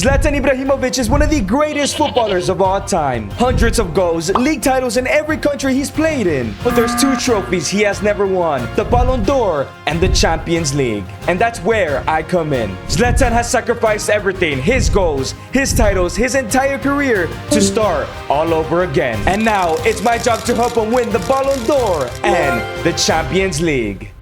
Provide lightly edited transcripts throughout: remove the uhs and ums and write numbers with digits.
Zlatan Ibrahimovic is one of the greatest footballers of all time. Hundreds of goals, league titles in every country he's played in. But there's two trophies he has never won, the Ballon d'Or and the Champions League. And that's where I come in. Zlatan has sacrificed everything, his goals, his titles, his entire career to start all over again. And now it's my job to help him win the Ballon d'Or and the Champions League.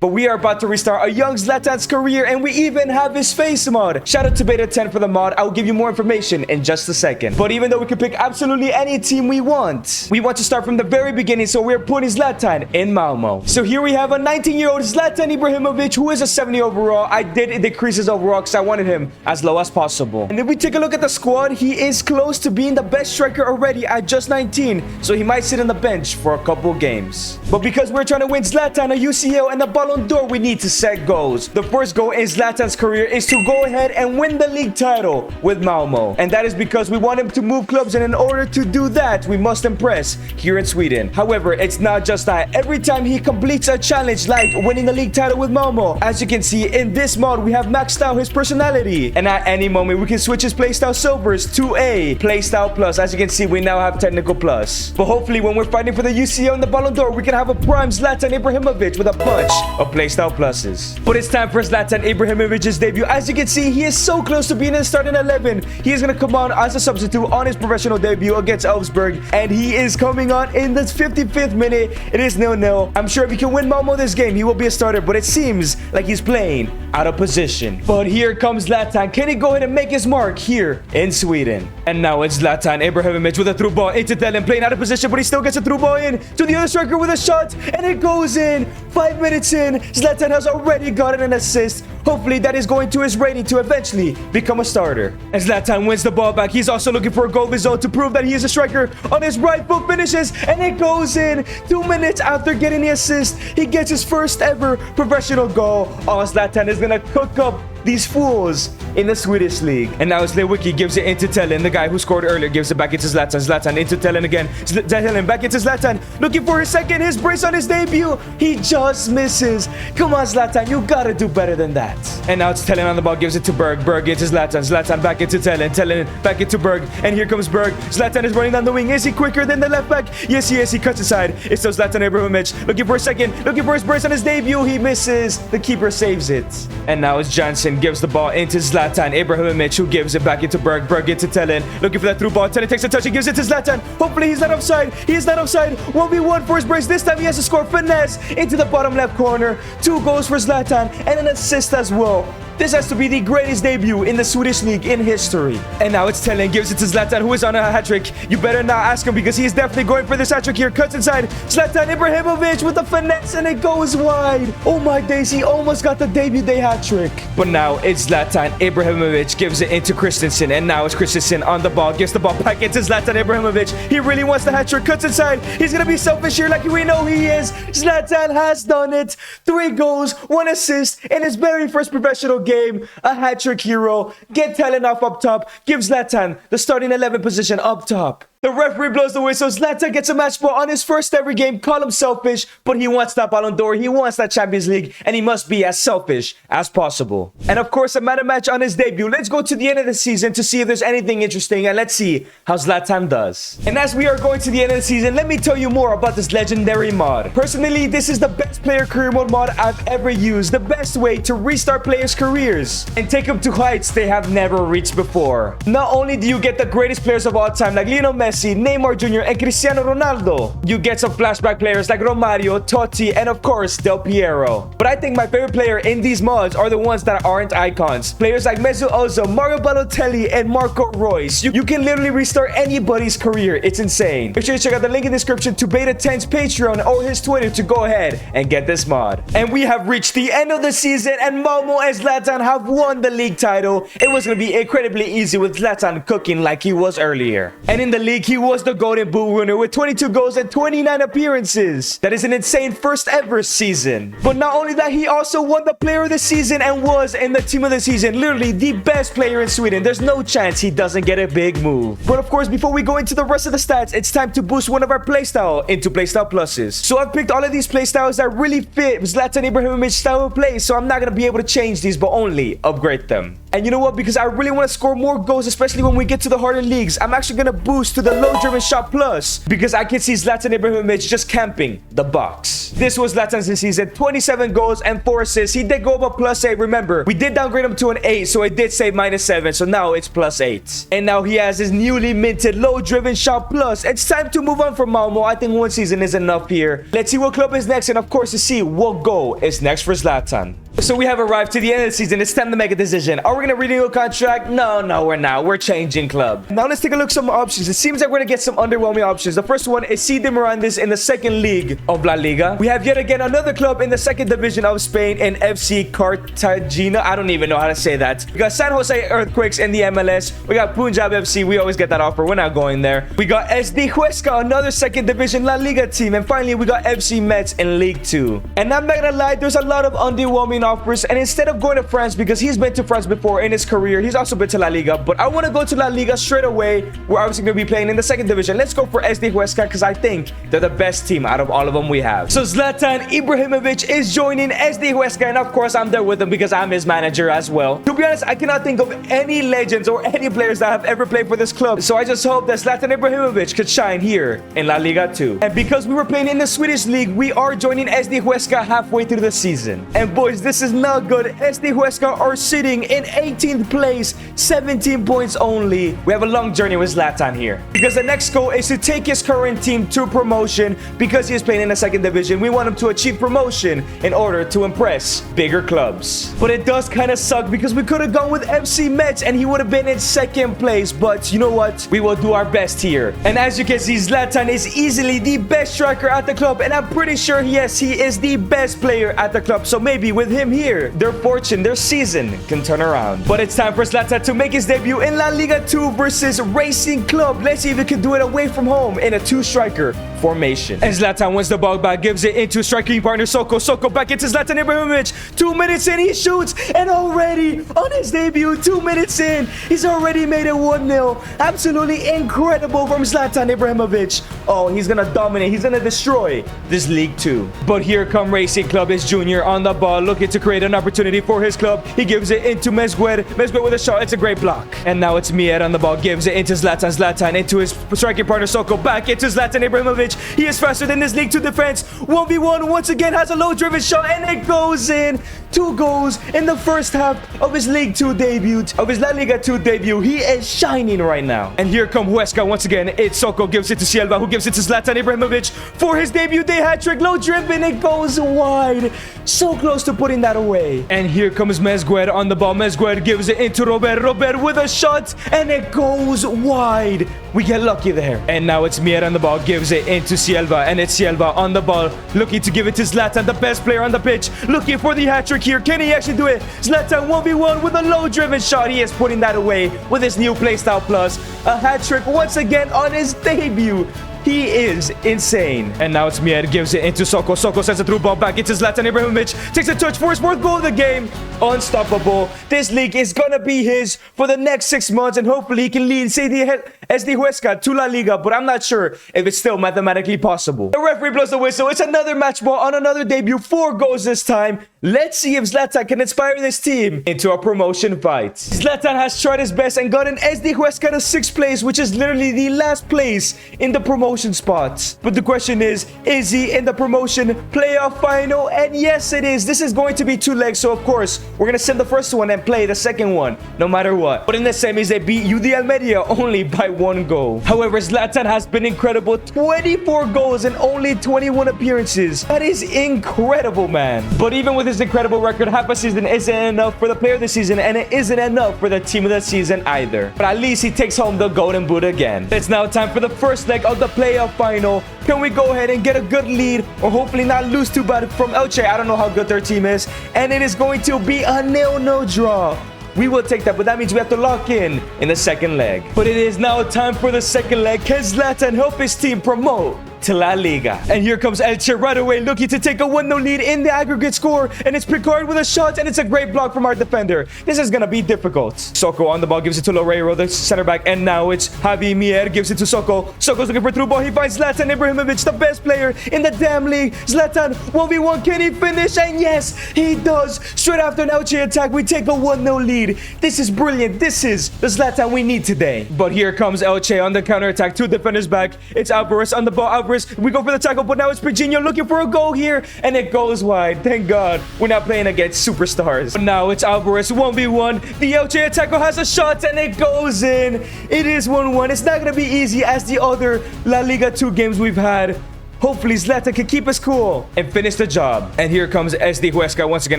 But we are about to restart a young Zlatan's career, and we even have his face mod. Shout out to Beta 10 for the mod. I will give you more information in just a second. But even though we can pick absolutely any team we want to start from the very beginning, so we're putting Zlatan in Malmo. So here we have a 19-year-old Zlatan Ibrahimovic who is a 70 overall. I did decrease his overall because I wanted him as low as possible. And if we take a look at the squad, he is close to being the best striker already at just 19. So he might sit on the bench for a couple games. But because we're trying to win Zlatan, a UCL, and the Ballon d'Or, we need to set goals. The first goal in Zlatan's career is to go ahead and win the league title with Malmo. And that is because we want him to move clubs, and in order to do that, we must impress here in Sweden. However, it's not just that. Every time he completes a challenge like winning the league title with Malmo, as you can see in this mod, we have maxed out his personality. And at any moment, we can switch his playstyle silvers to a playstyle plus. As you can see, we now have technical plus. But hopefully, when we're fighting for the UCL and the Ballon d'Or, we can have a prime Zlatan Ibrahimovic with a bunch of playstyle pluses. But it's time for Zlatan Ibrahimovic's debut. As you can see, he is so close to being in the starting 11. He is going to come on as a substitute on his professional debut against Elfsborg, and he is coming on in the 55th minute. It is 0-0. I'm sure if he can win Malmo this game, he will be a starter, but it seems like he's playing out of position. But here comes Zlatan. Can he go ahead and make his mark here in Sweden? And now it's Zlatan Ibrahimovic with a through ball into Telen, playing out of position, but he still gets a through ball in to the other striker with a shot, and it goes in. 5 minutes in, Zlatan has already gotten an assist. Hopefully that is going to his rating to eventually become a starter. And Zlatan wins the ball back. He's also looking for a goal of his own to prove that he is a striker. On his right foot, finishes, and it goes in. 2 minutes after getting the assist, he gets his first ever professional goal. Oh, Zlatan is gonna cook up these fools in the Swedish league. And now Lewicki gives it into Telen. The guy who scored earlier gives it back into Zlatan. Zlatan into Telen again. Telen back into Zlatan. Looking for his second. His brace on his debut. He just misses. Come on, Zlatan. You gotta do better than that. And now it's Telen on the ball. Gives it to Berg. Berg into Zlatan. Zlatan back into Telen. Telen back into Berg. And here comes Berg. Zlatan is running down the wing. Is he quicker than the left back? Yes, he is. He cuts inside. It's still Zlatan Ibrahimovic. Looking for a second. Looking for his brace on his debut. He misses. The keeper saves it. And now it's Johnson. Gives the ball into Zlatan Ibrahimovic, who gives it back into Berg. Berg into Telen. Looking for that through ball. Telen takes a touch. He gives it to Zlatan. Hopefully he's not offside. He is not offside. 1v1 for his brace. This time he has to score. Finesse into the bottom left corner. 2 goals for Zlatan and an assist as well. This has to be the greatest debut in the Swedish league in history. And now it's Telen, gives it to Zlatan, who is on a hat-trick. You better not ask him because he is definitely going for this hat-trick here. Cuts inside. Zlatan Ibrahimovic with the finesse, and it goes wide. Oh my days, he almost got the debut day hat-trick. But now it's Zlatan Ibrahimovic, gives it into Christensen. And now it's Christensen on the ball, gives the ball back into Zlatan Ibrahimovic. He really wants the hat-trick. Cuts inside. He's going to be selfish here like we know he is. Zlatan has done it. 3 goals, 1 assist in his very first professional game. A hat-trick hero. Get Telen off up top. Give Zlatan the starting 11 position up top. The referee blows the whistle. Zlatan gets a match ball on his first ever game. Call him selfish, but he wants that Ballon d'Or. He wants that Champions League, and he must be as selfish as possible. And of course, a man of match on his debut. Let's go to the end of the season to see if there's anything interesting, and let's see how Zlatan does. And as we are going to the end of the season, let me tell you more about this legendary mod. Personally, this is the best player career mode mod I've ever used. The best way to restart players' careers and take them to heights they have never reached before. Not only do you get the greatest players of all time like Lionel Messi, Neymar Jr., and Cristiano Ronaldo, you get some flashback players like Romario, Totti, and of course Del Piero. But I think my favorite player in these mods are the ones that aren't icons. Players like Mesut Ozil, Mario Balotelli, and Marco Reus. You can literally restart anybody's career. It's insane. Make sure you check out the link in the description to Beta 10's Patreon or his Twitter to go ahead and get this mod. And we have reached the end of the season, and Malmo and Zlatan have won the league title. It was going to be incredibly easy with Zlatan cooking like he was earlier. And in the league, he was the Golden Boot winner with 22 goals and 29 appearances. That is an insane first ever season. But not only that, he also won the player of the season and was in the team of the season. Literally the best player in Sweden. There's no chance he doesn't get a big move. But of course, before we go into the rest of the stats, it's time to boost one of our playstyle into playstyle pluses. So I've picked all of these playstyles that really fit Zlatan Ibrahimovic's style of play. So I'm not going to be able to change these, but only upgrade them. And you know what? Because I really want to score more goals, especially when we get to the harder leagues, I'm actually going to boost to the low-driven shot plus because I can see Zlatan Ibrahimovic just camping the box. This was Zlatan's this season. 27 goals and 4 assists. He did go up a +8. Remember, we did downgrade him to an 8, so it did say -7. So now it's +8. And now he has his newly minted low-driven shot plus. It's time to move on from Malmo. I think 1 season is enough here. Let's see what club is next, and of course to see what goal is next for Zlatan. So we have arrived to the end of the season. It's time to make a decision. Are we going to renew a contract? No, we're not. We're changing club. Now let's take a look at some options. It seems like we're going to get some underwhelming options. The first one is C. de Mirandes in the second league of La Liga. We have yet again another club in the second division of Spain in FC Cartagena. I don't even know how to say that. We got San Jose Earthquakes in the MLS. We got Punjab FC. We always get that offer. We're not going there. We got SD Huesca, another second division La Liga team. And finally, we got FC Metz in League 2. And I'm not going to lie, there's a lot of underwhelming offers, and instead of going to France, because he's been to France before in his career, he's also been to La Liga, but I want to go to La Liga straight away. We're obviously going to be playing in the second division. Let's go for SD Huesca because I think they're the best team out of all of them we have. So Zlatan Ibrahimovic is joining SD Huesca, and of course I'm there with him because I'm his manager as well. To be honest, I cannot think of any legends or any players that have ever played for this club, so I just hope that Zlatan Ibrahimovic could shine here in La Liga 2. And because we were playing in the Swedish league, we are joining SD Huesca halfway through the season. And boys, this is not good. SD Huesca are sitting in 18th place, 17 points only. We have a long journey with Zlatan here because the next goal is to take his current team to promotion. Because he is playing in the second division, we want him to achieve promotion in order to impress bigger clubs. But it does kind of suck because we could have gone with FC Metz and he would have been in second place. But you know what? We will do our best here. And as you can see, Zlatan is easily the best striker at the club, and I'm pretty sure, yes, he is the best player at the club. So maybe with him here, their fortune, their season can turn around. But it's time for Zlatan to make his debut in La Liga 2 versus Racing Club. Let's see if he can do it away from home in a 2-striker formation. And Zlatan wins the ball back, gives it into striking partner Soko. Soko back into Zlatan Ibrahimovic. 2 minutes in, he shoots, and already on his debut, 2 minutes in, he's already made it 1-0. Absolutely incredible from Zlatan Ibrahimovic. Oh, he's gonna dominate. He's gonna destroy this League 2. But here come Racing Club, his junior on the ball, looking to create an opportunity for his club. He gives it into Mezgued. Mezgued with a shot. It's a great block. And now it's Mier on the ball. Gives it into Zlatan. Zlatan into his striking partner Soko. Back into Zlatan Ibrahimovic. He is faster than this League 2 defense. 1v1 once again, has a low-driven shot, and it goes in. 2 goals in the first half of his League 2 debut, of his La Liga 2 debut. He is shining right now. And here come Huesca once again. It's Soko, gives it to Silva, who gives it to Zlatan Ibrahimovic for his debut day hat-trick. Low-driven, it goes wide. So close to putting that away. And here comes Mezgued on the ball. Mezgued gives it into Robert. Robert with a shot, and it goes wide. We get lucky there. And now it's Mier on the ball, gives it into Silva, and it's Silva on the ball, looking to give it to Zlatan, the best player on the pitch, looking for the hat-trick here. Can he actually do it? Zlatan 1v1 with a low-driven shot. He is putting that away with his new playstyle plus. A hat-trick once again on his debut. He is insane. And now it's Mier, gives it into Soko. Soko sends a through ball back into Zlatan Ibrahimovic. Takes a touch for his 4th goal of the game. Unstoppable. This league is gonna be his for the next 6 months, and hopefully he can lead SD Huesca to La Liga, but I'm not sure if it's still mathematically possible. The referee blows the whistle. It's another match ball on another debut. 4 goals this time. Let's see if Zlatan can inspire this team into a promotion fight. Zlatan has tried his best and gotten SD Huesca to 6th place, which is literally the last place in the promotion spots. But the question is he in the promotion playoff final? And yes, it is. This is going to be 2 legs, so of course, we're going to send the first one and play the second one, no matter what. But in the semis, they beat UD Almeria only by 1 goal. However, Zlatan has been incredible. 24 goals in only 21 appearances. That is incredible, man. But even with his incredible record, half a season isn't enough for the player of the season, and it isn't enough for the team of the season either. But at least he takes home the golden boot again. It's now time for the first leg of the playoff final. Can we go ahead and get a good lead, or hopefully not lose too bad from Elche? I don't know how good their team is, and it is going to be a 0-0 draw. We will take that, but that means we have to lock in the second leg. But it is now time for the second leg. Can Zlatan help his team promote to La Liga. And here comes Elche right away, looking to take a 1-0 lead in the aggregate score. And it's Picard with a shot, and it's a great block from our defender. This is gonna be difficult. Soko on the ball, gives it to Loreiro, the center back, and now it's Javi Mier, gives it to Soko. Soko's looking for through ball. He finds Zlatan Ibrahimovic, the best player in the damn league. Zlatan, 1v1, can he finish? And yes, he does. Straight after an Elche attack, we take a 1-0 lead. This is brilliant. This is the Zlatan we need today. But here comes Elche on the counter-attack. Two defenders back. It's Alvarez on the ball. Alvarez, we go for the tackle, but now it's Pirginho looking for a goal here, and it goes wide. Thank God we're not playing against superstars. But now it's Alvarez, 1v1. The Elche attacker has a shot, and it goes in. It is 1-1. It's not going to be easy as the other La Liga 2 games we've had. Hopefully, Zlatan can keep us cool and finish the job. And here comes SD Huesca once again.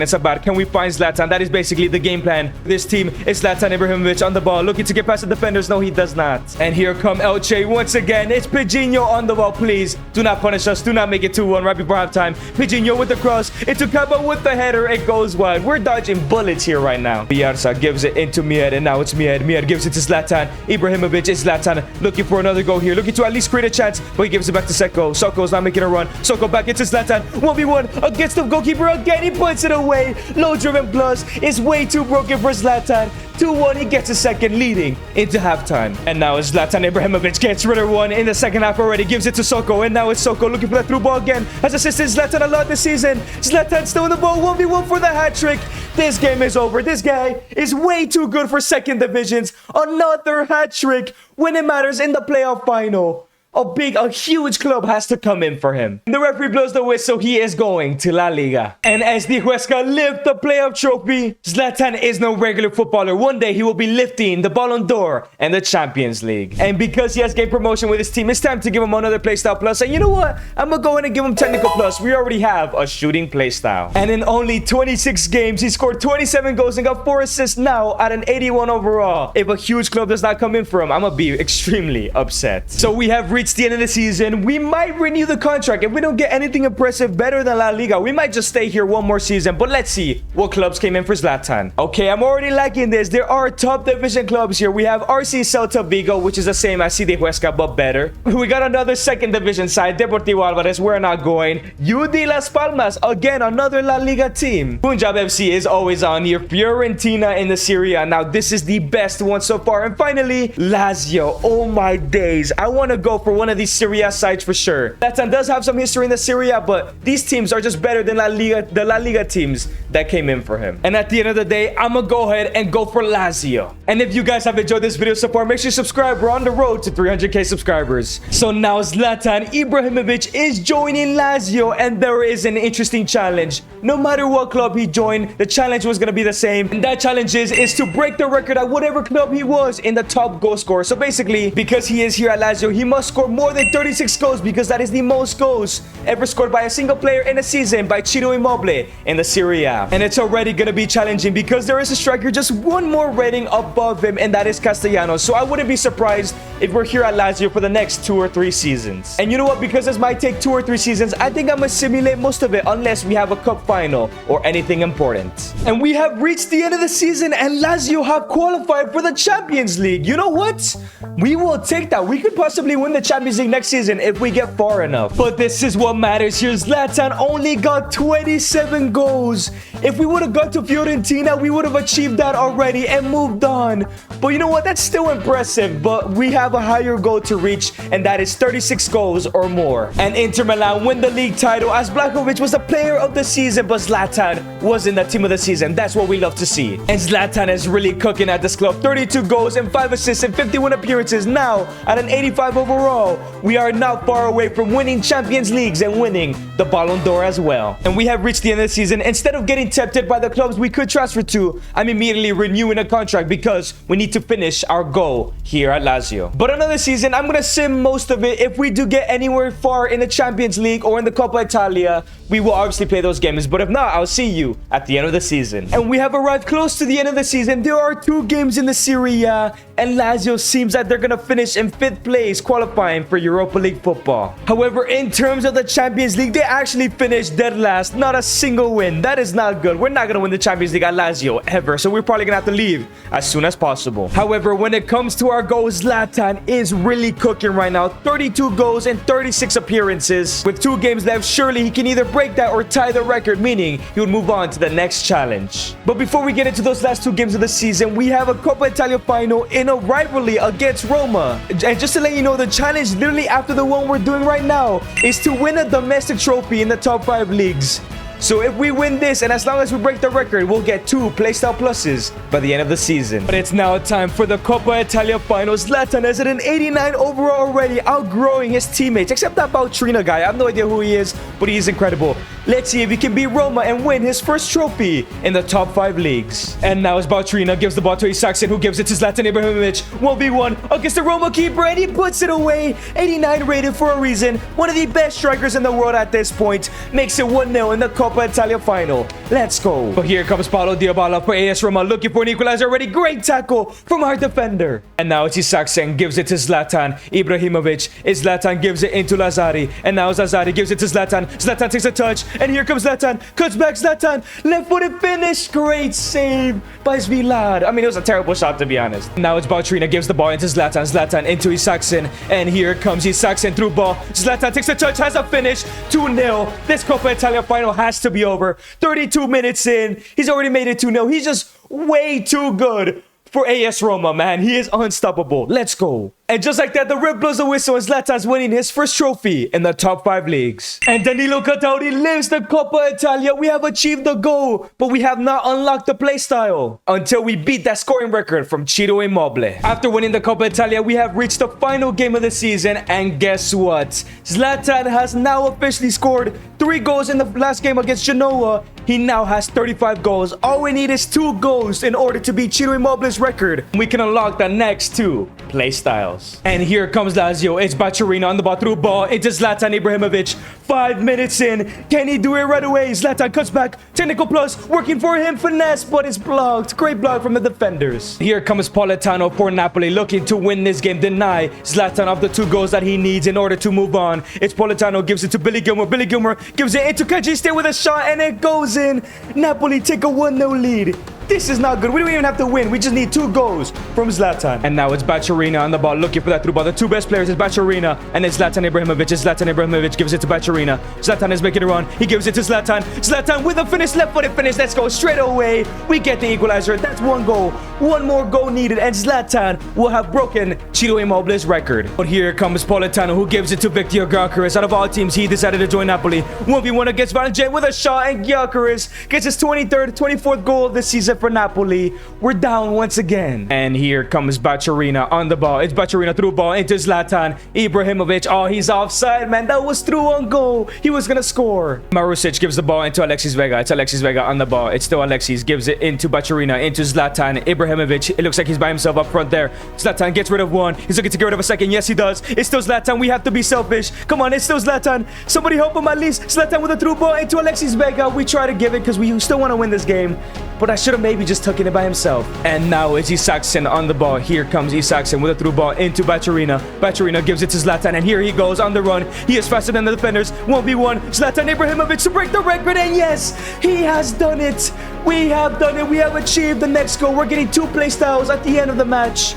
It's about, can we find Zlatan? That is basically the game plan. This team is Zlatan Ibrahimovic on the ball, looking to get past the defenders. No, he does not. And here come Elche once again. It's Pirginho on the ball. Please, do not punish us. Do not make it 2-1 right before halftime. Pirginho with the cross. Into Kaba with the header. It goes wide. We're dodging bullets here right now. Bielsa gives it into Mier, and now it's Mier. Mier gives it to Zlatan. Ibrahimovic is Zlatan looking for another goal here. Looking to at least create a chance, but he gives it back to Seko. Soko's not making a run. Soko back into Zlatan. 1v1 against the goalkeeper again. He puts it away. Low driven plus is way too broken for Zlatan. 2-1. He gets a second, leading into halftime. And now it's Zlatan Ibrahimovic gets rid of one in the second half already. Gives it to Soko. And now it's Soko looking for that through ball again. Has assisted Zlatan a lot this season. Zlatan still in the ball. 1v1 for the hat trick. This game is over. This guy is way too good for second divisions. Another hat trick when it matters in the playoff final. A huge club has to come in for him. The referee blows the whistle. He is going to La Liga. And as the Huesca lift the playoff trophy, Zlatan is no regular footballer. One day he will be lifting the Ballon d'Or and the Champions League. And because he has gained promotion with his team, it's time to give him another playstyle plus. And you know what? I'm gonna go ahead and give him technical plus. We already have a shooting playstyle. And in only 26 games, he scored 27 goals and got 4 assists now at an 81 overall. If a huge club does not come in for him, I'm gonna be extremely upset. So we have reached the end of the season. We might renew the contract. If we don't get anything impressive better than La Liga, we might just stay here one more season. But let's see what clubs came in for Zlatan. Okay, I'm already liking this. There are top division clubs here. We have RC Celta Vigo, which is the same as CD Huesca, but better. We got another second division side, Deportivo Alvarez. We're not going. UD Las Palmas, again, another La Liga team. Punjab FC is always on here. Fiorentina in the Serie A. Now, this is the best one so far. And finally, Lazio. Oh my days. I want to go for one of these Serie A sides for sure. Zlatan does have some history in the Serie A, but these teams are just better than the La Liga teams that came in for him. And at the end of the day, I'm gonna go ahead and go for Lazio. And if you guys have enjoyed this video so far, make sure you subscribe. We're on the road to 300k subscribers. So now Zlatan Ibrahimovic is joining Lazio, and there is an interesting challenge. No matter what club he joined, the challenge was gonna be the same. And that challenge is to break the record at whatever club he was in the top goal scorer. So basically, because he is here at Lazio, he must score more than 36 goals, because that is the most goals ever scored by a single player in a season by Ciro Immobile in the Serie A. And it's already going to be challenging because there is a striker just one more rating above him, and that is Castellanos. So I wouldn't be surprised if we're here at Lazio for the next 2 or 3 seasons. And you know what? Because this might take 2 or 3 seasons, I think I'm going to simulate most of it unless we have a cup final or anything important. And we have reached the end of the season, and Lazio have qualified for the Champions League. You know what? We will take that. We could possibly win the Champions League next season if we get far enough. But this is what matters here. Zlatan only got 27 goals. If we would have got to Fiorentina, we would have achieved that already and moved on. But you know what? That's still impressive. But we have a higher goal to reach, and that is 36 goals or more. And Inter Milan win the league title as Ibrahimovic was the player of the season, but Zlatan was in the team of the season. That's what we love to see. And Zlatan is really cooking at this club. 32 goals and 5 assists in 51 appearances. Now at an 85 overall. We are not far away from winning Champions Leagues and winning the Ballon d'Or as well. And we have reached the end of the season. Instead of getting tempted by the clubs we could transfer to, I'm immediately renewing a contract because we need to finish our goal here at Lazio. But another season, I'm going to sim most of it. If we do get anywhere far in the Champions League or in the Coppa Italia, we will obviously play those games. But if not, I'll see you at the end of the season. And we have arrived close to the end of the season. There are 2 games in the Serie A, and Lazio seems that they're going to finish in 5th place, qualifying for Europa League football. However, in terms of the Champions League, they actually finished dead last. Not a single win. That is not good. We're not going to win the Champions League at Lazio ever, so we're probably going to have to leave as soon as possible. However, when it comes to our goals, Zlatan is really cooking right now. 32 goals in 36 appearances. With 2 games left, surely he can either break that or tie the record, meaning he would move on to the next challenge. But before we get into those last 2 games of the season, we have a Coppa Italia final in a rivalry against Roma. And just to let you know, the challenge literally after the one we're doing right now is to win a domestic trophy in the top 5 leagues. So if we win this, and as long as we break the record, we'll get 2 playstyle pluses by the end of the season. But it's now time for the Coppa Italia finals. Zlatan is at an 89 overall already, outgrowing his teammates, except that Baltrina guy. I have no idea who he is, but he's incredible. Let's see if he can beat Roma and win his first trophy in the top 5 leagues. And now as Baltrina gives the ball to Isaacson, who gives it to Zlatan Ibrahimovic. 1v1 against the Roma keeper, and he puts it away. 89 rated for a reason. One of the best strikers in the world at this point. Makes it 1-0 in the Coppa Italia final. Let's go. But here comes Paulo Dybala for AS Roma, looking for an equalizer already. Great tackle from our defender. And now it's Isaacson, gives it to Zlatan Ibrahimovic. Zlatan gives it into Lazari. And now Lazari gives it to Zlatan. Zlatan takes a touch. And here comes Zlatan. Cuts back Zlatan. Left-footed finish. Great save by Svilad. I mean, it was a terrible shot, to be honest. Now it's Baltrina, gives the ball into Zlatan. Zlatan into Isaacson. And here comes Isaacson through ball. Zlatan takes a touch, has a finish. 2-0. This Coppa Italia final has to be over. 32 minutes in. He's already made it 2-0. He's just way too good for AS Roma, man. He is unstoppable. Let's go. And just like that, the ref blows the whistle and Zlatan's winning his first trophy in the top 5 leagues. And Danilo Catauri lives the Coppa Italia. We have achieved the goal, but we have not unlocked the playstyle until we beat that scoring record from Ciro Immobile. After winning the Coppa Italia, we have reached the final game of the season, and guess what? Zlatan has now officially scored 3 goals in the last game against Genoa. He now has 35 goals. All we need is 2 goals in order to beat Ciro Immobile's record. We can unlock the next 2 playstyles. And here comes Lazio. It's Bacciarina on the ball, through ball into Zlatan Ibrahimovic. 5 minutes in. Can he do it right away? Zlatan cuts back. Technical plus. Working for him. Finesse, but it's blocked. Great block from the defenders. Here comes Politano for Napoli, looking to win this game. Deny Zlatan of the 2 goals that he needs in order to move on. It's Politano, gives it to Billy Gilmore. Billy Gilmore gives it into Kajiste with a shot, and it goes in. Napoli take a 1-0 lead. This is not good. We don't even have to win. We just need 2 goals from Zlatan. And now it's Bacciarina on the ball, looking for that through ball. The 2 best players is Bacciarina and it's Zlatan Ibrahimovic. Zlatan Ibrahimovic gives it to Bacciarina. Zlatan is making a run. He gives it to Zlatan. Zlatan with a finish, left-footed finish. Let's go straight away. We get the equalizer. That's 1 goal. 1 more goal needed, and Zlatan will have broken Ciro Immobile's record. But here comes Politano, who gives it to Victor Gyökeres. Out of all teams, he decided to join Napoli. 1v1 against Valentin with a shot, and Gyökeres gets his 23rd, 24th goal of the season for Napoli. We're down once again. And here comes Bacciarina on the ball. It's Bacciarina through ball into Zlatan Ibrahimovic. Oh, he's offside, man. That was through on goal. He was gonna score. Marusic gives the ball into Alexis Vega. It's Alexis Vega on the ball. It's still Alexis. Gives it into Bacciarina, into Zlatan Ibrahimovic. It looks like he's by himself up front there. Zlatan gets rid of 1. He's looking to get rid of a 2nd. Yes, he does. It's still Zlatan. We have to be selfish. Come on, it's still Zlatan. Somebody help him at least. Zlatan with a through ball into Alexis Vega. We try to give it because we still want to win this game. But I should have maybe just taken it by himself. And now it's Isaacson on the ball. Here comes Isaacson with a through ball into Bacciarina. Bacciarina gives it to Zlatan, and here he goes on the run. He is faster than the defenders. 1v1. Zlatan Ibrahimovic to break the record, and yes, he has done it. We have done it. We have achieved the next goal. We're getting 2 playstyles at the end of the match.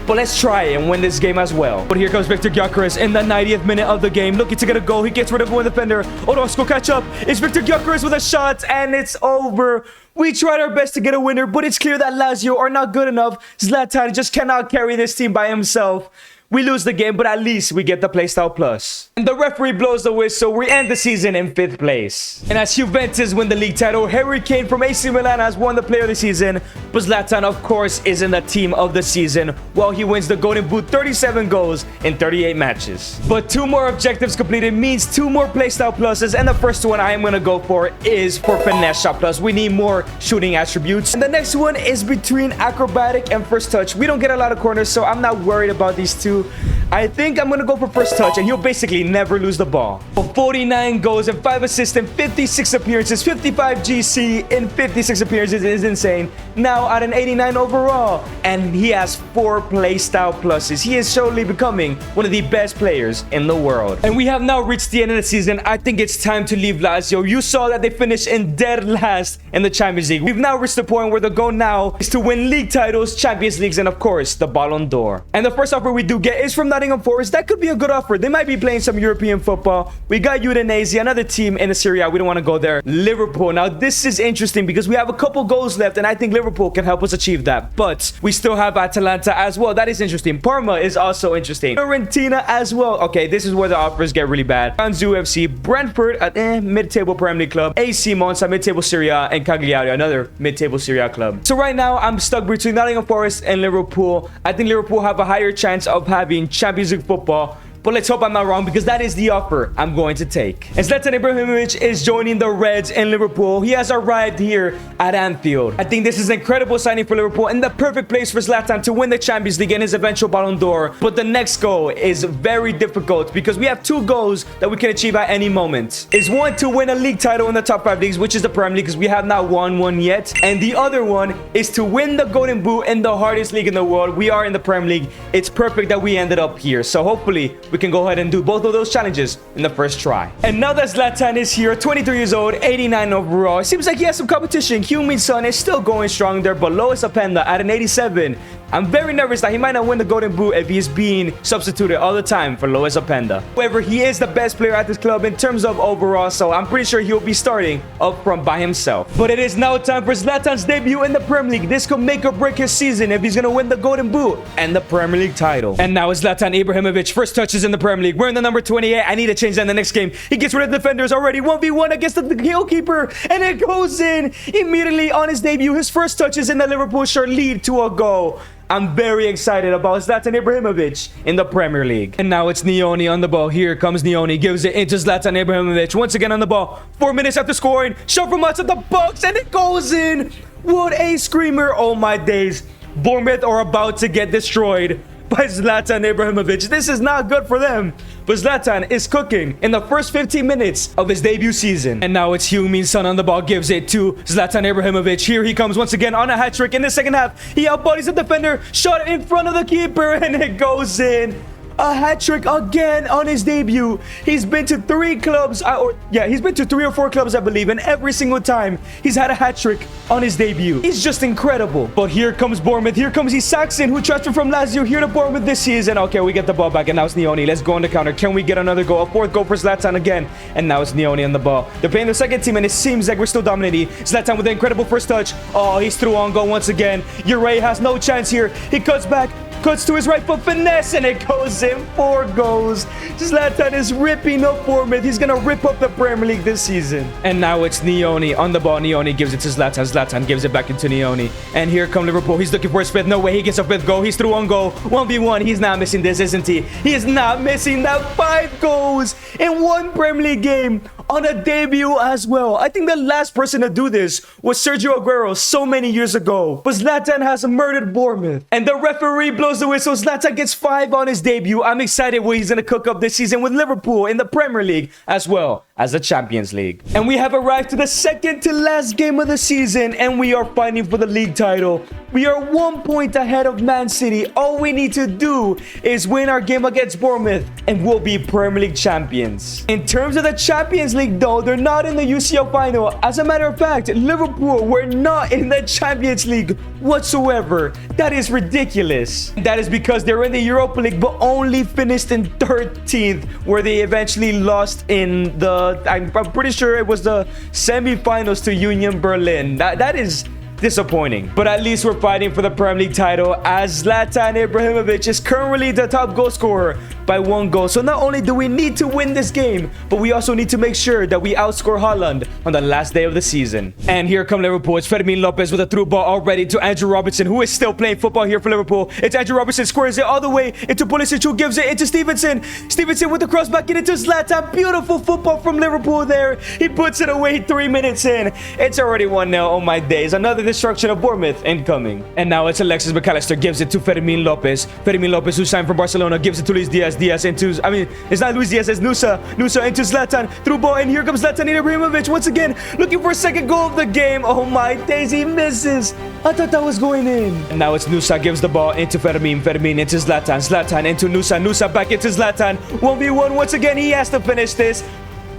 But let's try and win this game as well. But here comes Victor Gyökeres in the 90th minute of the game, looking to get a goal. He gets rid of 1 defender. Orozco catch up. It's Victor Gyökeres with a shot, and it's over. We tried our best to get a winner, but it's clear that Lazio are not good enough. Zlatan just cannot carry this team by himself. We lose the game, but at least we get the playstyle plus. And the referee blows the whistle. We end the season in 5th place. And as Juventus win the league title, Harry Kane from AC Milan has won the player of the season. But Zlatan, of course, is in the team of the season, while he wins the Golden Boot, 37 goals in 38 matches. But 2 more objectives completed means 2 more playstyle pluses. And the first one I am going to go for is for finesse shot plus. We need more shooting attributes. And the next one is between acrobatic and first touch. We don't get a lot of corners, so I'm not worried about these 2. I think I'm going to go for first touch, and he'll basically never lose the ball. 49 goals and 5 assists in 56 appearances, 55 GC in 56 appearances is insane. Now at an 89 overall, and he has 4 play style pluses. He is surely becoming one of the best players in the world. And we have now reached the end of the season. I think it's time to leave Lazio. You saw that they finished in dead last in the Champions League. We've now reached the point where the goal now is to win league titles, Champions Leagues, and of course, the Ballon d'Or. And the first offer we do get is from Nottingham Forest. That could be a good offer. They might be playing some European football. We got Udinese, another team in the Serie A. We don't want to go there. Liverpool. Now, this is interesting because we have a couple goals left, and I think Liverpool can help us achieve that. But we still have Atalanta as well. That is interesting. Parma is also interesting. Fiorentina as well. Okay, this is where the offers get really bad. Anzu FC, Brentford, mid-table Premier League club, AC Monza, mid-table Serie A, and Cagliari, another mid-table Serie A club. So right now, I'm stuck between Nottingham Forest and Liverpool. I think Liverpool have a higher chance of having Champions League football. But let's hope I'm not wrong, because that is the offer I'm going to take. And Zlatan Ibrahimovic is joining the Reds in Liverpool. He has arrived here at Anfield. I think this is an incredible signing for Liverpool and the perfect place for Zlatan to win the Champions League and his eventual Ballon d'Or. But the next goal is very difficult because we have 2 goals that we can achieve at any moment. Is one to win a league title in the top 5 leagues, which is the Premier League, because we have not won one yet. And the other one is to win the Golden Boot in the hardest league in the world. We are in the Premier League. It's perfect that we ended up here. So hopefully we can go ahead and do both of those challenges in the first try. And now that Zlatan is here, 23 years old, 89 overall, it seems like he has some competition. Heung-min Son is still going strong there, but Lois Openda at an 87. I'm very nervous that he might not win the Golden Boot if he's being substituted all the time for Lois Openda. However, he is the best player at this club in terms of overall, so I'm pretty sure he'll be starting up front by himself. But it is now time for Zlatan's debut in the Premier League. This could make or break his season if he's going to win the Golden Boot and the Premier League title. And now it's Zlatan Ibrahimovic, first touches in the Premier League. We're in the number 28. I need to change that in the next game. He gets rid of defenders already. 1v1 against the goalkeeper, and it goes in immediately on his debut. His first touches in the Liverpool shirt lead to a goal. I'm very excited about Zlatan Ibrahimovic in the Premier League. And now it's Nioni on the ball. Here comes Nioni. Gives it into Zlatan Ibrahimovic. Once again on the ball. 4 minutes after scoring. Shot from outside the box. And it goes in. What a screamer. Oh my days. Bournemouth are about to get destroyed by Zlatan Ibrahimovic. This is not good for them. But Zlatan is cooking in the first 15 minutes of his debut season. And now it's Heung-min Son on the ball. Gives it to Zlatan Ibrahimovic. Here he comes once again on a hat-trick in the second half. He outbodies the defender. Shot in front of the keeper. And it goes in. A hat-trick again on his debut. He's been to 3 clubs, he's been to 3 or 4 clubs, I believe, and every single time he's had a hat-trick on his debut. He's just incredible. But here comes Bournemouth. Here comes Saxon, who transferred from Lazio here to Bournemouth this season. Okay, we get the ball back, and now it's Nioni. Let's go on the counter. Can we get another goal? A 4th goal for Zlatan again, and now it's Nioni on the ball. They're playing the second team, and it seems like we're still dominating. Zlatan with an incredible first touch. Oh, he's through on goal once again. Ure has no chance here. He cuts back. Cuts to his right foot, finesse, and it goes in. 4 goals. Zlatan is ripping up Bournemouth. He's going to rip up the Premier League this season. And now it's Nioni on the ball. Nioni gives it to Zlatan. Zlatan gives it back into Nioni. And here come Liverpool. He's looking for his 5th. No way. He gets a 5th goal. He's through on goal. 1v1. He's not missing this, isn't he? He is not missing that. 5 goals in 1 Premier League game on a debut as well. I think the last person to do this was Sergio Aguero so many years ago. But Zlatan has murdered Bournemouth. And the referee blows the whistle. Zlatan gets 5 on his debut. I'm excited what he's going to cook up this season with Liverpool in the Premier League as well as the Champions League. And we have arrived to the second to last game of the season, and we are fighting for the league title. We are 1 point ahead of Man City. All we need to do is win our game against Bournemouth, and we'll be Premier League champions. In terms of the Champions League, though, they're not in the UCL final. As a matter of fact, Liverpool were not in the Champions League whatsoever. That is ridiculous. That is because they're in the Europa League, but only finished in 13th, where they eventually lost in the, I'm pretty sure it was the semi-finals to Union Berlin. That is disappointing. But at least we're fighting for the Premier League title, as Zlatan Ibrahimovic is currently the top goal scorer by 1 goal. So not only do we need to win this game, but we also need to make sure that we outscore Haaland on the last day of the season. And here come Liverpool. It's Fermin Lopez with a through ball already to Andrew Robertson, who is still playing football here for Liverpool. It's Andrew Robertson, squares it all the way into Pulisic, who gives it into Stevenson. Stevenson with the cross back into Zlatan. Beautiful football from Liverpool there. He puts it away 3 minutes in. It's already 1-0. Oh my days. Another destruction of Bournemouth incoming. And now it's Alexis McAllister gives it to Fermin Lopez. Fermin Lopez, who signed from Barcelona, gives it to Luis Diaz. Diaz into, I mean, it's not Luis Diaz, it's Nusa. Nusa into Zlatan. Through ball, and here comes Zlatan Ibrahimovic once again, looking for a second goal of the game. Oh my days, he misses. I thought that was going in. And now it's Nusa, gives the ball into Fermin. Fermin into Zlatan. Zlatan into Nusa. Nusa back into Zlatan. 1v1 once again. He has to finish this.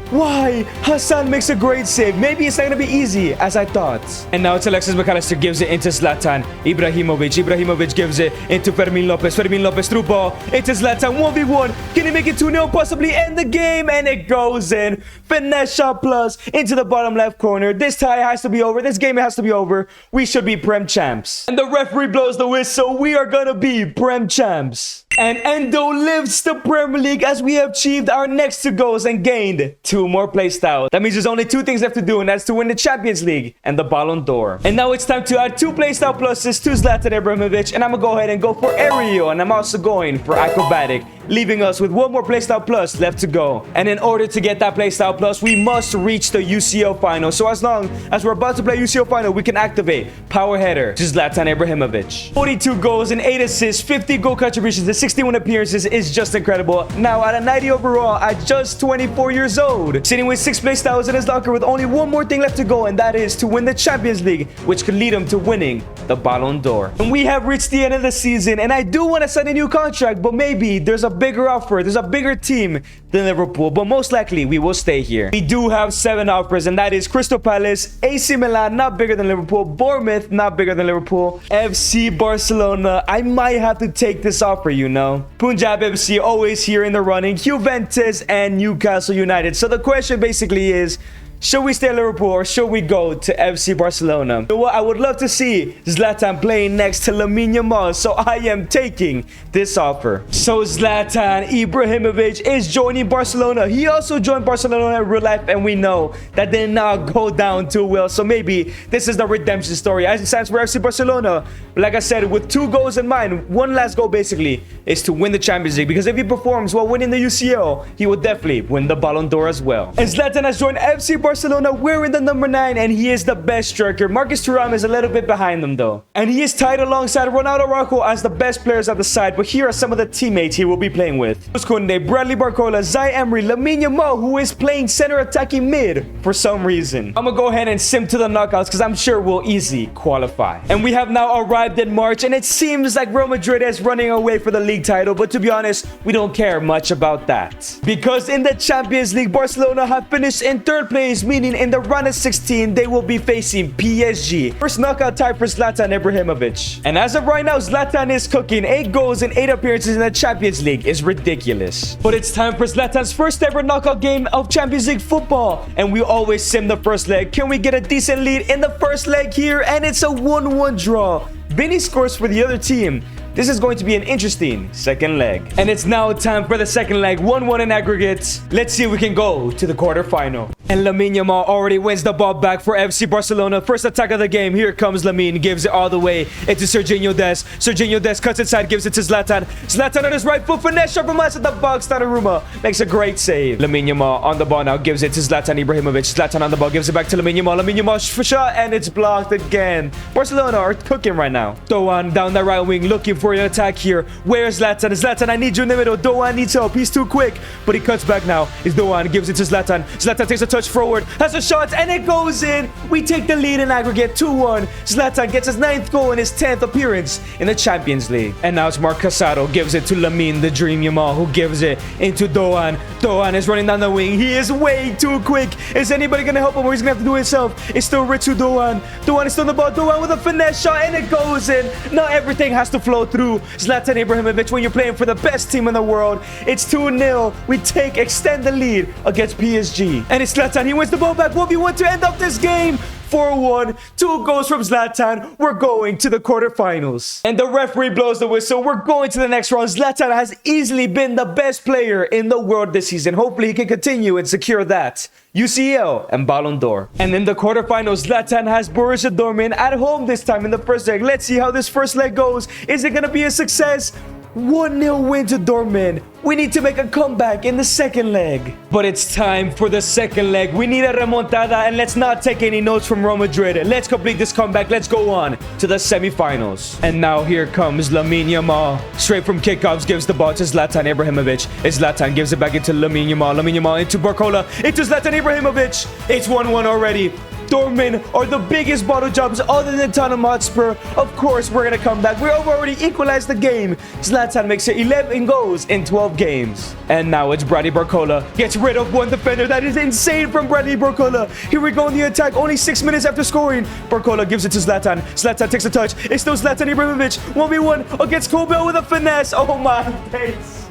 Why? Hassan makes a great save. Maybe it's not going to be easy as I thought. And now it's Alexis McAllister gives it into Zlatan. Ibrahimovic. Ibrahimovic gives it into Fermin Lopez. Fermin Lopez through ball into Zlatan. 1v1. Can he make it 2-0? Possibly end the game. And it goes in. Finesse shot plus into the bottom left corner. This tie has to be over. This game has to be over. We should be Prem champs. And the referee blows the whistle. We are going to be Prem champs. And Endo lifts the Premier League as we have achieved our next 2 goals and gained 2 more playstyles. That means there's only 2 things left to do, and that's to win the Champions League and the Ballon d'Or. And now it's time to add 2 playstyle pluses to Zlatan Ibrahimovic, and I'm gonna go ahead and go for Aerial, and I'm also going for Acrobatic, leaving us with 1 more playstyle plus left to go. And in order to get that playstyle plus, we must reach the UCL final. So as long as we're about to play UCL final, we can activate Power Header to Zlatan Ibrahimovic. 42 goals and 8 assists, 50 goal contributions, and 61 appearances is just incredible. Now at a 90 overall at just 24 years old, sitting with 6 playstyles in his locker with only 1 more thing left to go, and that is to win the Champions League, which could lead him to winning the Ballon d'Or. And we have reached the end of the season, and I do want to sign a new contract, but maybe there's a bigger offer, there's a bigger team than Liverpool, but most likely we will stay here. We do have 7 offers, and that is Crystal Palace, AC Milan, not bigger than Liverpool, Bournemouth, not bigger than Liverpool, FC Barcelona. I might have to take this offer, you know. Punjab FC always here in the running, Juventus, and Newcastle United. So the question basically is, should we stay at Liverpool or should we go to FC Barcelona? You know what? I would love to see Zlatan playing next to Lamine Yamal, so I am taking this offer. So Zlatan Ibrahimovic is joining Barcelona. He also joined Barcelona in real life, and we know that did not go down too well. So maybe this is the redemption story as it stands for FC Barcelona. Like I said, with 2 goals in mind, 1 last goal basically is to win the Champions League, because if he performs while winning the UCL, he will definitely win the Ballon d'Or as well. And Zlatan has joined FC Barcelona wearing the number 9, and he is the best striker. Marcus Thuram is a little bit behind them though, and he is tied alongside Ronaldo Araujo as the best players at the side. But here are some of the teammates he will be playing with: Koundé, Bradley Barcola, Zai Emery, Lamine Yamal, who is playing center attacking mid for some reason. I'm gonna go ahead and sim to the knockouts because I'm sure we'll easy qualify. And we have now arrived in March, and it seems like Real Madrid is running away for the league title, but to be honest, we don't care much about that, because in the Champions League, Barcelona have finished in 3rd place, meaning in the round of 16 they will be facing PSG. First knockout tie for Zlatan Ibrahimovic, and as of right now, Zlatan is cooking. 8 goals and 8 appearances in the Champions League is ridiculous. But it's time for Zlatan's first ever knockout game of Champions League football, and we always sim the first leg. Can we get a decent lead in the first leg here? And it's a 1-1 draw. Vinny scores for the other team. This is going to be an interesting second leg. And it's now time for the second leg. 1-1 in aggregate. Let's see if we can go to the quarterfinal. And Lamine Yamal already wins the ball back for FC Barcelona. First attack of the game. Here comes Lamine. Gives it all the way into Serginho Dest. Serginho Dest cuts inside. Gives it to Zlatan. Zlatan on his right foot. Finesse shot from outside the box. Donnarumma makes a great save. Lamine Yamal on the ball now. Gives it to Zlatan Ibrahimovic. Zlatan on the ball. Gives it back to Lamine Yamal. Lamine Yamal for shot. And it's blocked again. Barcelona are cooking right now. Doan down the right wing. Looking for an attack here. Where's Zlatan? Zlatan, I need you in the middle. Doan needs help. He's too quick. But he cuts back now. It's Doan. Gives it to Zlatan. Zlatan takes a touch forward. Has a shot, and it goes in. We take the lead in aggregate 2-1. Zlatan gets his 9th goal in his 10th appearance in the Champions League. And now it's Marc Casado. Gives it to Lamine, the Dream Yamal, who gives it into Doan. Doan is running down the wing. He is way too quick. Is anybody going to help him, or he's going to have to do it himself? It's still Ritsu Doan. Doan is still on the ball. Doan with a finesse shot, and it goes in. Now everything has to flow through Zlatan Ibrahimovic when you're playing for the best team in the world. It's 2-0. We extend the lead against PSG. And it's Zlatan. He wins the ball back. 1v1 to end up this game. 4-1, 2 goals from Zlatan. We're going to the quarterfinals. And the referee blows the whistle. We're going to the next round. Zlatan has easily been the best player in the world this season. Hopefully he can continue and secure that UCL and Ballon d'Or. And in the quarterfinals, Zlatan has Borussia Dortmund at home this time in the first leg. Let's see how this first leg goes. Is it going to be a success? 1-0 win to Dortmund. We need to make a comeback in the second leg. But it's time for the second leg. We need a remontada, and let's not take any notes from Real Madrid. Let's complete this comeback. Let's go on to the semifinals. And now here comes Lamine Yamal. Straight from kickoffs, gives the ball to Zlatan Ibrahimovic. Zlatan gives it back into Lamine Yamal. Lamine Yamal into Barcola. Into Zlatan Ibrahimovic. It's 1-1 already. Dortmund are the biggest bottle jobs other than Tottenham Hotspur. Of course, we're going to come back. We've already equalized the game. Zlatan makes it 11 goals in 12 games. And now it's Bradley Barcola. Gets rid of one defender. That is insane from Bradley Barcola. Here we go in the attack. Only 6 minutes after scoring. Barcola gives it to Zlatan. Zlatan takes a touch. It's still Zlatan Ibrahimovic. 1v1 against Kobel with a finesse. Oh my days.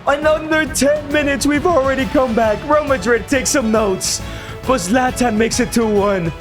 In under 10 minutes, we've already come back. Real Madrid takes some notes. But Zlatan makes it 2-1.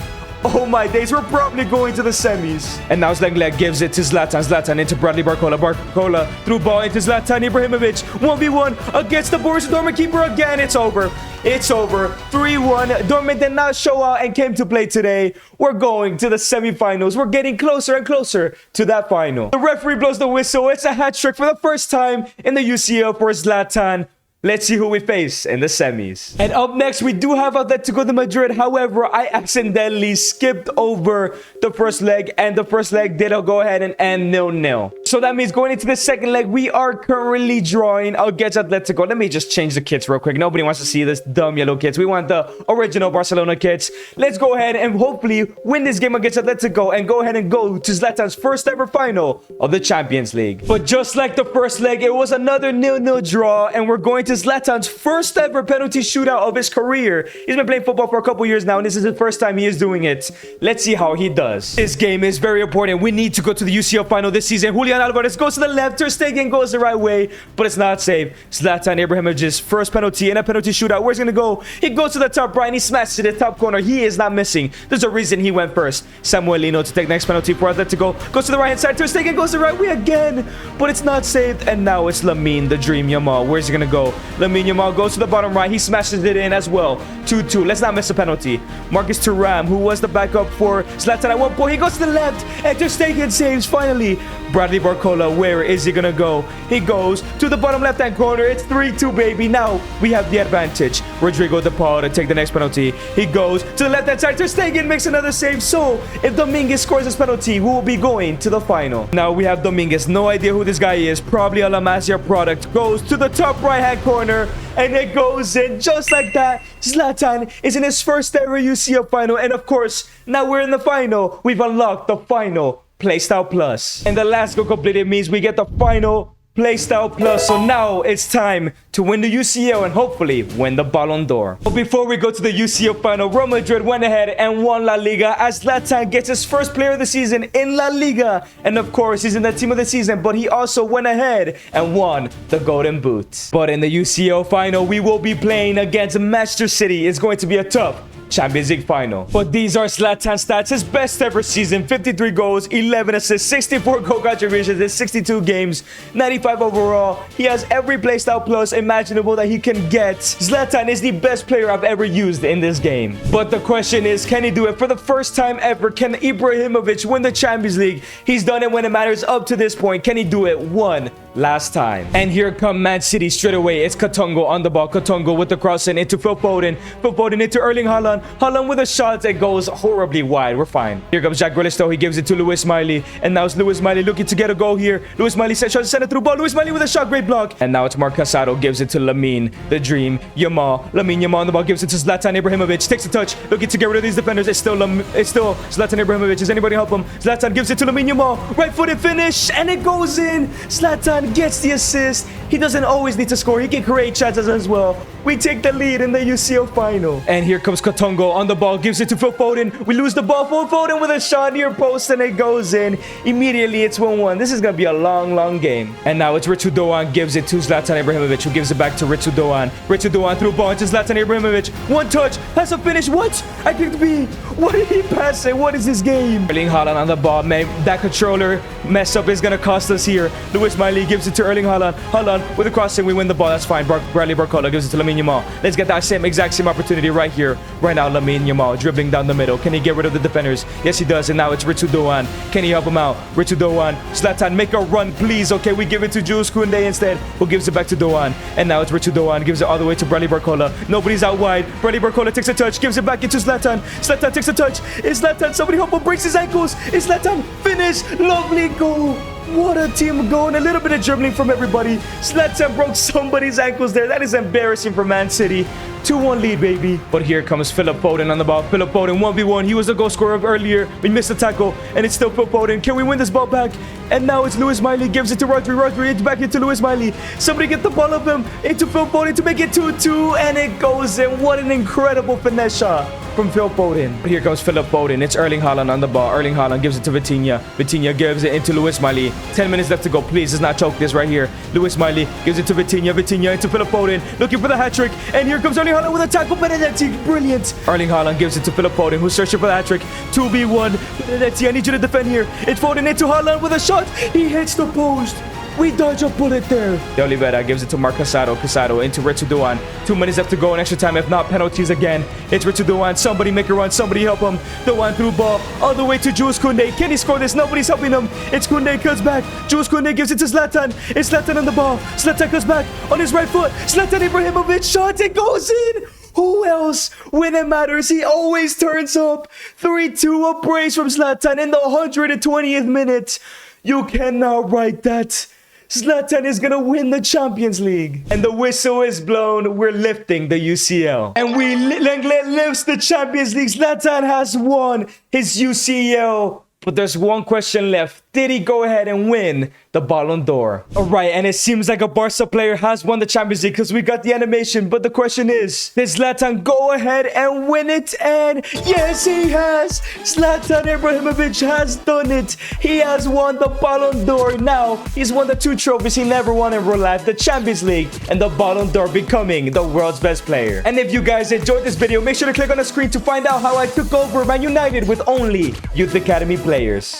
Oh my days, we're probably going to the semis. And now Zlenglet gives it to Zlatan. Zlatan into Bradley Barcola. Barcola through ball into Zlatan Ibrahimovic. 1v1 against the Borussia Dortmund keeper again. It's over. It's over. 3-1. Dortmund did not show out and came to play today. We're going to the semifinals. We're getting closer and closer to that final. The referee blows the whistle. It's a hat trick for the first time in the UCL for Zlatan. Let's see who we face in the semis. And up next, we do have Atletico de Madrid. However, I accidentally skipped over the first leg, and the first leg did go ahead and end 0-0. So that means going into the second leg, we are currently drawing against Atletico. Let me just change the kits real quick. Nobody wants to see this dumb yellow kits. We want the original Barcelona kits. Let's go ahead and hopefully win this game against Atletico and go ahead and go to Zlatan's first ever final of the Champions League. But just like the first leg, it was another 0-0 draw, and we're going to Zlatan's first ever penalty shootout of his career. He's been playing football for a couple years now, and this is the first time he is doing it. Let's see how he does. This game is very important. We need to go to the UCL final this season. Julian Alvarez goes to the left. Ter Stegen goes the right way, but it's not safe. Zlatan Ibrahimovic's first penalty in a penalty shootout. Where's he gonna go? He goes to the top right, and he smashes it to the top corner. He is not missing. There's a reason he went first. Samuel Lino to take the next penalty for Atletico. Goes to the right hand side. Ter Stegen goes the right way again, but it's not safe. And now it's Lamine, the dream Yamal. Where's he gonna go? Lamine Yamal goes to the bottom right. He smashes it in as well. 2-2. Let's not miss a penalty. Marcus Thuram, who was the backup for Zlatan at one point, he goes to the left, and Ter Stegen saves finally. Bradley Barcola, where is he gonna go? He goes to the bottom left-hand corner. It's 3-2, baby. Now we have the advantage. Rodrigo De Paul to take the next penalty. He goes to the left-hand side. Ter Stegen makes another save. So if Dominguez scores this penalty, we will be going to the final. Now we have Dominguez. No idea who this guy is. Probably a La Masia product. Goes to the top right-hand corner, and it goes in just like that. Zlatan is in his first ever UCL final, and of course, now we're in the final. We've unlocked the final Playstyle Plus. And the last goal completed means we get the final Playstyle Plus. So now it's time to win the UCL and hopefully win the Ballon d'Or. But before we go to the UCL final, Real Madrid went ahead and won La Liga as Zlatan gets his first player of the season in La Liga. And of course, he's in the team of the season, but he also went ahead and won the Golden Boot. But in the UCL final, we will be playing against Manchester City. It's going to be a tough Champions League final. But these are Zlatan's stats. His best ever season: 53 goals, 11 assists, 64 goal contributions in 62 games, 95 overall. He has every playstyle plus imaginable that he can get. Zlatan is the best player I've ever used in this game. But the question is, can he do it? For the first time ever, can Ibrahimovic win the Champions League? He's done it when it matters up to this point. Can he do it one last time? And here come Man City straight away. It's Katongo on the ball. Katongo with the crossing into Phil Foden. Phil Foden into Erling Haaland. Haaland with a shot that goes horribly wide. We're fine. Here comes Jack Grealish though. He gives it to Lewis Miley. And now it's Lewis Miley looking to get a goal here. Lewis Miley sent it through ball. Lewis Miley with a shot. Great block. And now it's Marc Casado. Gives it to Lamine, the dream. Yamal. Lamine Yamal on the ball. Gives it to Zlatan Ibrahimovic. Takes a touch. Looking to get rid of these defenders. It's still Zlatan Ibrahimovic. Does anybody help him? Zlatan gives it to Lamine Yamal. Right footed finish. And it goes in. Zlatan gets the assist. He doesn't always need to score. He can create chances as well. We take the lead in the UCL final. And here comes Katongo on the ball. Gives it to Phil Foden. We lose the ball. Phil Foden with a shot near post, and it goes in. Immediately, it's 1-1. This is going to be a long, long game. And now it's Ritsu Doan gives it to Zlatan Ibrahimovic, who gives it back to Ritsu Doan. Ritsu Doan through ball into Zlatan Ibrahimovic. One touch. Has a finish. What? I picked B. What did he pass it? What is this game? Erling Haaland on the ball. Man, that controller mess up is going to cost us here. Lewis Miley gives it to Erling Haaland. Haaland with a crossing. We win the ball. That's fine. Bradley Barcola gives it to Lamine Yamal. Let's get that exact same opportunity right here, right now. now Lamine Yamal dribbling down the middle. Can he get rid of the defenders? Yes, he does. And now it's Ritsu Doan. Can he help him out? Ritsu Doan. Zlatan, make a run, please. Okay, we give it to Jules Koundé instead, who gives it back to Doan. And now it's Ritsu Doan. Gives it all the way to Bradley Barcola. Nobody's out wide. Bradley Barcola takes a touch. Gives it back into Zlatan. Zlatan takes a touch. Is Zlatan? Somebody help him. Breaks his ankles. Is Zlatan? Finish. Lovely goal. What a team goal, and a little bit of dribbling from everybody. Zlatan broke somebody's ankles there. That is embarrassing for Man City. 2-1 lead, baby. But here comes Philip Foden on the ball. Philip Foden, 1v1. He was the goal scorer of earlier. We missed the tackle, and it's still Phil Foden. Can we win this ball back? And now it's Lewis Miley. Gives it to Rodri. Rodri, it's back into Lewis Miley. Somebody get the ball of him into Phil Foden to make it 2-2, and it goes in. What an incredible finesse shot from Phil Foden. But here comes Philip Foden. It's Erling Haaland on the ball. Erling Haaland gives it to Vitinha. Vitinha gives it into Lewis Miley. 10 minutes left to go. Please, let's not choke this right here. Lewis Miley gives it to Vitinha. Vitinha into Philip Foden. Looking for the hat-trick. And here comes Erling Haaland with a tackle. Benedetti, brilliant. Erling Haaland gives it to Philip Foden, who's searching for the hat-trick. 2v1. Benedetti, I need you to defend here. It's Foden into Haaland with a shot. He hits the post. We dodge a bullet there. De Oliveira gives it to Marc Casado. Casado into Ritsu Doan. 2 minutes left to go in extra time. If not, penalties again. It's Ritsu Doan. Somebody make a run. Somebody help him. Doan through ball all the way to Jules Koundé. Can he score this? Nobody's helping him. It's Koundé cuts back. Jules Koundé gives it to Zlatan. It's Zlatan on the ball. Zlatan cuts back on his right foot. Zlatan Ibrahimovic shot. It goes in. Who else? When it matters, he always turns up. 3-2, a brace from Zlatan in the 120th minute. You cannot write that. Zlatan is gonna win the Champions League. And the whistle is blown. We're lifting the UCL. And Lenglet lifts the Champions League. Zlatan has won his UCL. But there's one question left. Did he go ahead and win the Ballon d'Or? Alright, and it seems like a Barca player has won the Champions League because we got the animation. But the question is, did Zlatan go ahead and win it? And yes, he has! Zlatan Ibrahimovic has done it. He has won the Ballon d'Or. Now, he's won the 2 trophies he never won in real life. The Champions League and the Ballon d'Or, becoming the world's best player. And if you guys enjoyed this video, make sure to click on the screen to find out how I took over Man United with only Youth Academy players.